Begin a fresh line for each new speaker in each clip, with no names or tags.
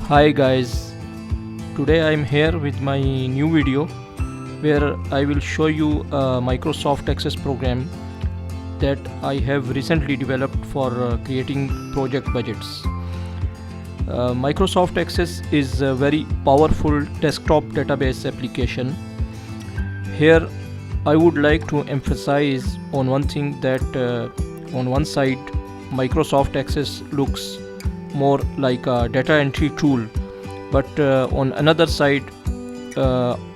Hi guys, today I am here with my new video where I will show you a Microsoft Access program that I have recently developed for creating project budgets. Microsoft Access is a very powerful desktop database application. Here I would like to emphasize on one thing that on one side Microsoft Access looks more like a data entry tool, but on another side,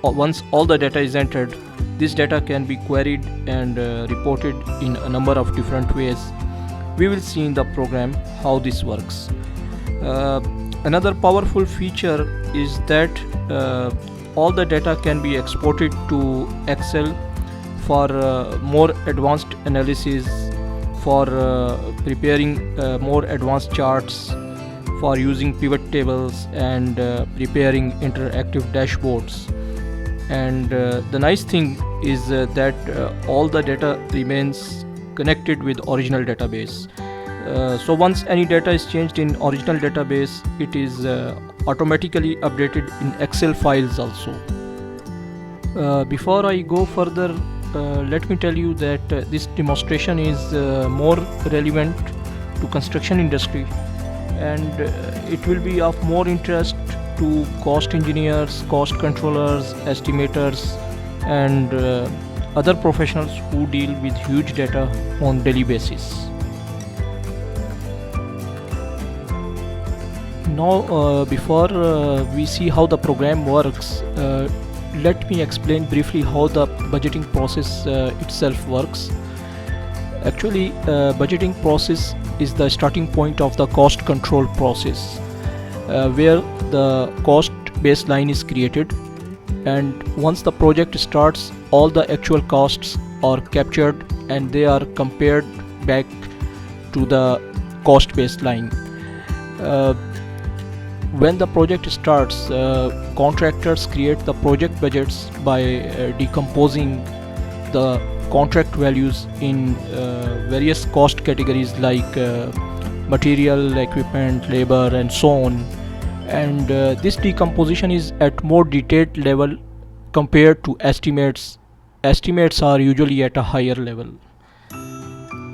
once all the data is entered, this data can be queried and reported in a number of different ways. We will see in the program how this works. Another powerful feature is that all the data can be exported to Excel for more advanced analysis, for preparing more advanced charts, for using pivot tables and preparing interactive dashboards. And the nice thing is that all the data remains connected with original database. So once any data is changed in original database, it is automatically updated in Excel files also. Before I go further, let me tell you that this demonstration is more relevant to construction industry, and it will be of more interest to cost engineers, cost controllers, estimators, and other professionals who deal with huge data on daily basis. Now before we see how the program works, let me explain briefly how the budgeting process itself works. Actually, budgeting process is the starting point of the cost control process, where the cost baseline is created, and once the project starts, all the actual costs are captured and they are compared back to the cost baseline. When the project starts, contractors create the project budgets by decomposing the contract values in various cost categories like material, equipment, labor, and so on. And this decomposition is at more detailed level compared to estimates. Estimates are usually at a higher level.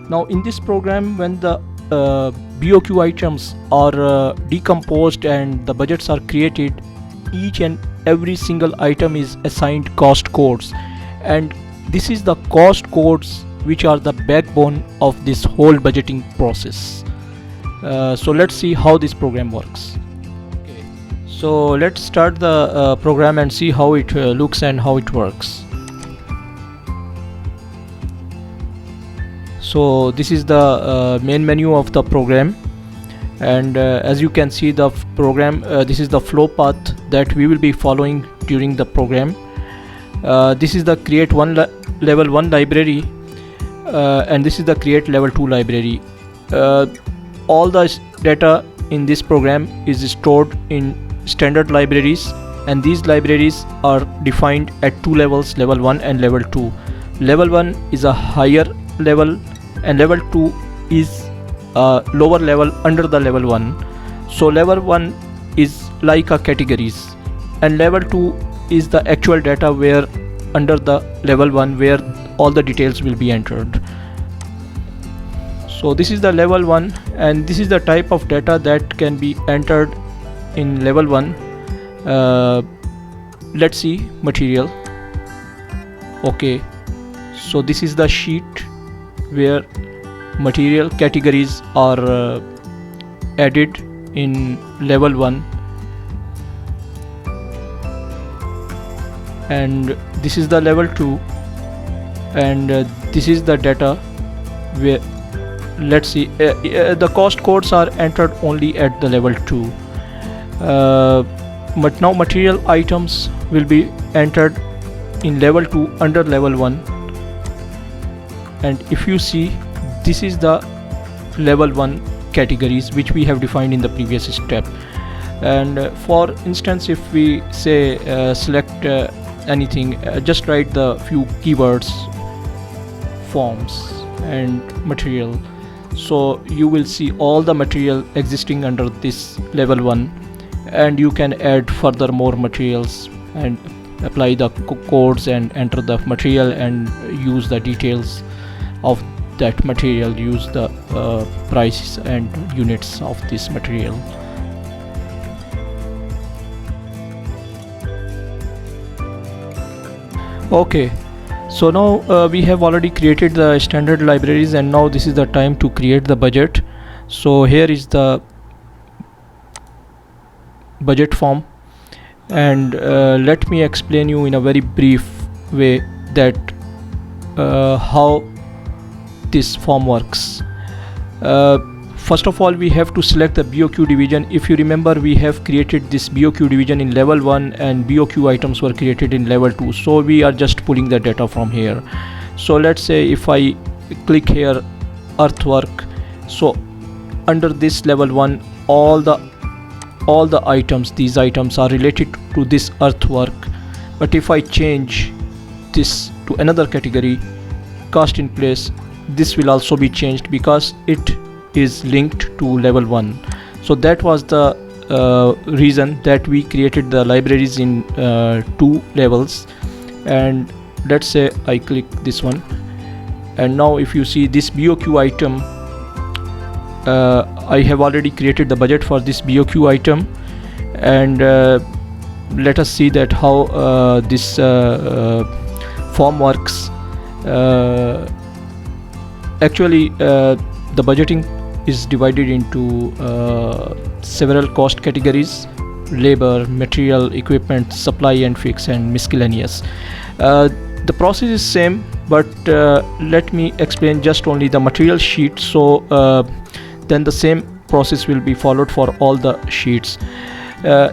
Now in this program, when the BOQ items are decomposed and the budgets are created, each and every single item is assigned cost codes, and this is the cost codes which are the backbone of this whole budgeting process. So let's see how this program works. Okay. So let's start the program and see how it looks and how it works. So this is the main menu of the program, and as you can see the program, this is the flow path that we will be following during the program. This is the create level 1 library, and this is the create level 2 library. All the data in this program is stored in standard libraries, and these libraries are defined at two levels, level 1 and level 2. Level 1 is a higher level and level 2 is a lower level under the level 1. So level 1 is like a categories, and level 2 is the actual data where under the level 1 where all the details will be entered. So this is the level 1, and this is the type of data that can be entered in level 1. Let's see material. Okay, so this is the sheet where material categories are added in level 1, and this is the level 2, and this is the data where, let's see, the cost codes are entered only at the level 2, but now material items will be entered in level 2 under level 1. And if you see, this is the level 1 categories which we have defined in the previous step. And for instance, if we say select anything, just write the few keywords, forms and material, so you will see all the material existing under this level 1. and you can add further more materials and apply the codes and enter the material and use the details of that material, use the prices and units of this material. Okay, so now we have already created the standard libraries, and now this is the time to create the budget. So here is the budget form, and let me explain you in a very brief way that how this form works. First of all, we have to select the BOQ division. If you remember, we have created this BOQ division in level 1 and BOQ items were created in level 2, so we are just pulling the data from here. So let's say if I click here earthwork, so under this level 1 all the items, these items are related to this earthwork. But if I change this to another category, cast in place, this will also be changed because it is linked to level 1. So that was the reason that we created the libraries in 2 levels. And let's say I click this one, and now if you see this BOQ item, I have already created the budget for this BOQ item. And let us see that how this form works. Actually the budgeting is divided into several cost categories: labor, material, equipment, supply and fix, and miscellaneous. The process is same, but let me explain just only the material sheet. So then the same process will be followed for all the sheets.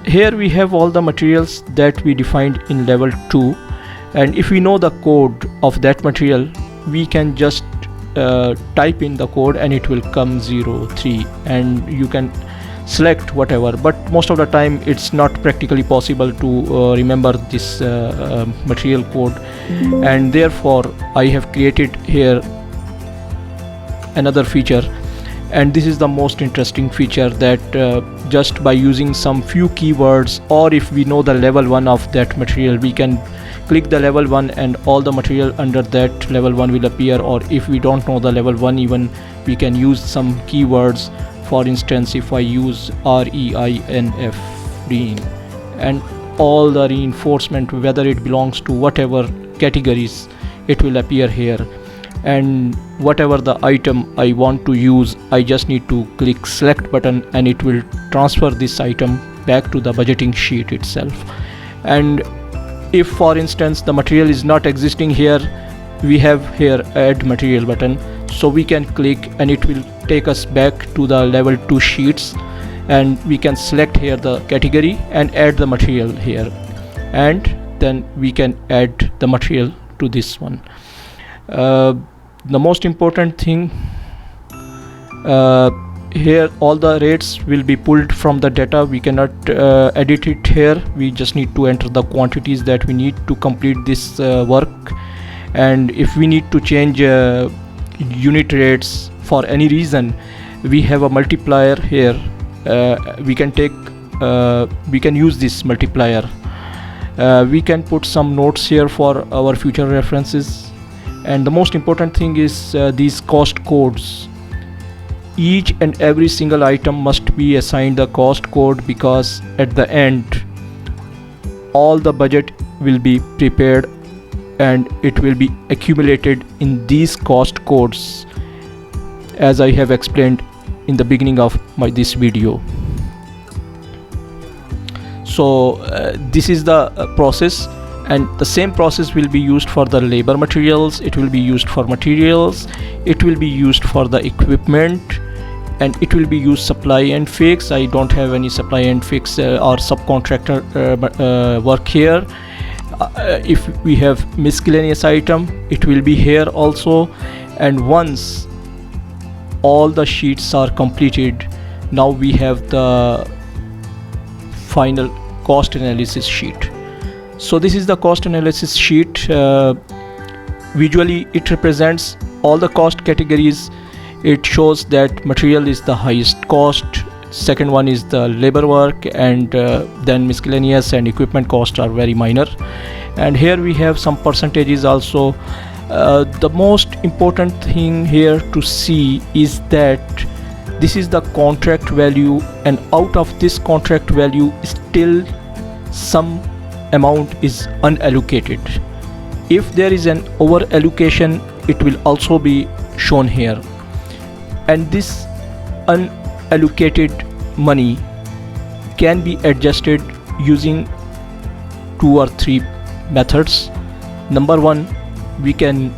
Here we have all the materials that we defined in level 2, and if we know the code of that material, we can just type in the code and it will come 03, and you can select whatever. But most of the time it's not practically possible to remember this material code, and therefore I have created here another feature. And this is the most interesting feature, that just by using some few keywords, or if we know the level 1 of that material, we can click the level 1 and all the material under that level 1 will appear. Or if we don't know the level 1 even, we can use some keywords. For instance, if I use REINF, REIN, and all the reinforcement, whether it belongs to whatever categories, it will appear here. And whatever the item I want to use, I just need to click select button and it will transfer this item back to the budgeting sheet itself. And if for instance the material is not existing here, we have here add material button, so we can click and it will take us back to the level 2 sheets, and we can select here the category and add the material here, and then we can add the material to this one. The most important thing here, all the rates will be pulled from the data. We cannot edit it here. We just need to enter the quantities that we need to complete this work. And if we need to change unit rates for any reason, we have a multiplier here. We can use this multiplier. We can put some notes here for our future references. And the most important thing is these cost codes. Each and every single item must be assigned the cost code, because at the end all the budget will be prepared and it will be accumulated in these cost codes, as I have explained in the beginning of this video. So this is the process, and the same process will be used for the labor materials, it will be used for materials, it will be used for the equipment, and it will be used supply and fix. I don't have any supply and fix or subcontractor work here. If we have miscellaneous item, it will be here also. And once all the sheets are completed, now we have the final cost analysis sheet. So this is the cost analysis sheet. Visually it represents all the cost categories. It shows that material is the highest cost, second one is the labor work, and then miscellaneous and equipment costs are very minor. And here we have some percentages also. The most important thing here to see is that this is the contract value, and out of this contract value still some amount is unallocated. If there is an over allocation, it will also be shown here, and this unallocated money can be adjusted using 2 or 3 methods. Number 1, we can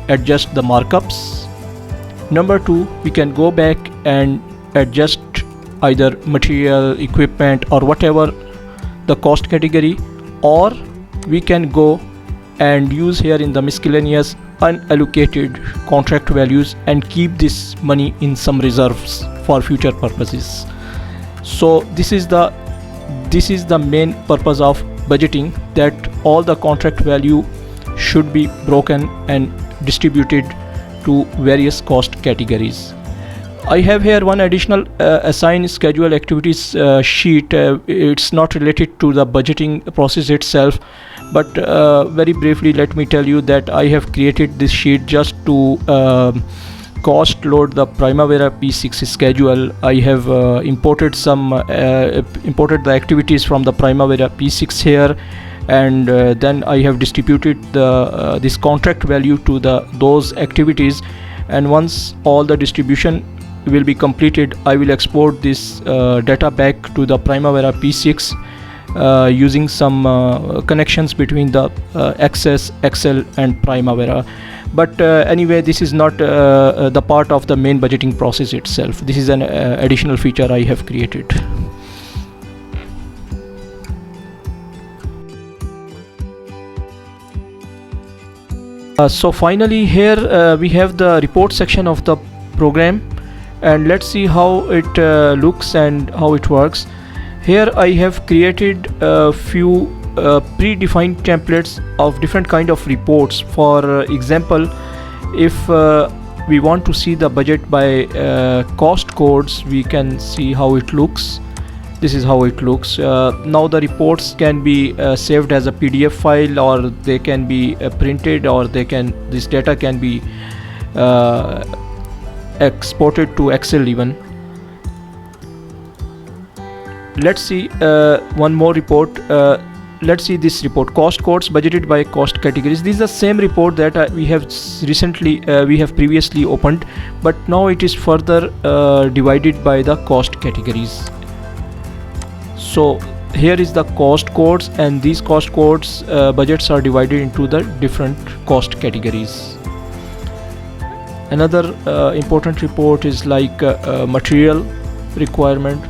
adjust the markups. Number 2, we can go back and adjust either material, equipment, or whatever the cost category, or we can go and use here in the miscellaneous unallocated contract values and keep this money in some reserves for future purposes. So this is the main purpose of budgeting, that all the contract value should be broken and distributed to various cost categories. I have here one additional assign schedule activities sheet. It's not related to the budgeting process itself, but very briefly let me tell you that I have created this sheet just to cost load the Primavera P6 schedule. I have imported the activities from the Primavera P6 here, and then I have distributed this contract value to those activities. And once all the distribution will be completed, I will export this data back to the Primavera P6 using some connections between the Access, Excel and Primavera. But anyway, this is not the part of the main budgeting process itself. This is an additional feature I have created. So finally here we have the report section of the program, and let's see how it looks and how it works. Here I have created a few predefined templates of different kind of reports. For example, if we want to see the budget by cost codes, we can see how it looks. This is how it looks. Now the reports can be saved as a PDF file, or they can be printed, or this data can be exported to Excel even. Let's see one more report. Let's see this report, cost codes budgeted by cost categories. This is the same report that we have previously opened, but now it is further divided by the cost categories. So here is the cost codes, and these cost codes budgets are divided into the different cost categories. Another important report is like material requirement.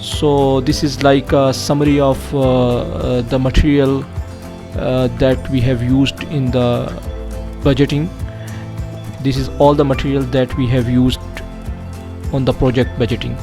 So this is like a summary of the material that we have used in the budgeting. This is all the material that we have used on the project budgeting.